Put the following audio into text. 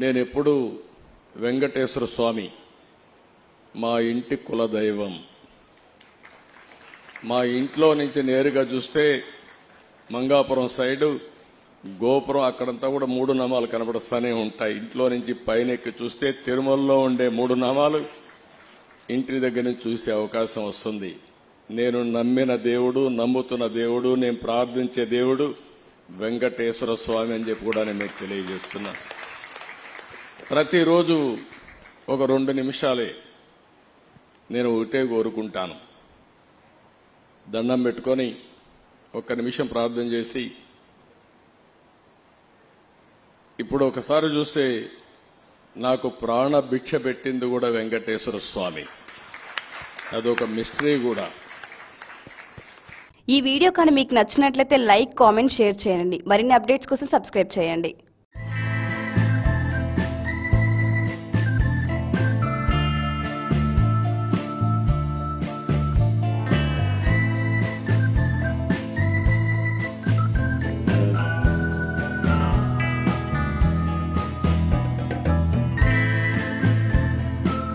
నేను ఎప్పుడు వెంకటేశ్వర స్వామి మా ఇంటి కులదైవం. మా ఇంట్లో నుంచి నేరుగా చూస్తే మంగాపురం సైడు గోపురం అక్కడంతా కూడా 3 నామాలు కనబడుస్తూనే ఉంటాయి. ఇంట్లో నుంచి పైన ఎక్కి చూస్తే తిరుమలలో ఉండే 3 నామాలు ఇంటి దగ్గర నుంచి చూసే అవకాశం వస్తుంది. నేను నమ్మిన దేవుడు, నమ్ముతున్న దేవుడు, నేను ప్రార్థించే దేవుడు వెంకటేశ్వర స్వామి అని చెప్పి కూడా నేను మీకు తెలియజేస్తున్నా. ప్రతిరోజు ఒక 2 నిమిషాలే నేను ఒకటే కోరుకుంటాను. దండం పెట్టుకొని 1 నిమిషం ప్రార్థన చేసి, ఇప్పుడు ఒకసారి చూస్తే నాకు ప్రాణ భిక్ష పెట్టింది కూడా వెంకటేశ్వర స్వామి. అదొక మిస్టరీ కూడా. ఈ వీడియో కానీ మీకు నచ్చినట్లయితే లైక్, కామెంట్, షేర్ చేయండి. మరిన్ని అప్డేట్స్ కోసం సబ్స్క్రైబ్ చేయండి.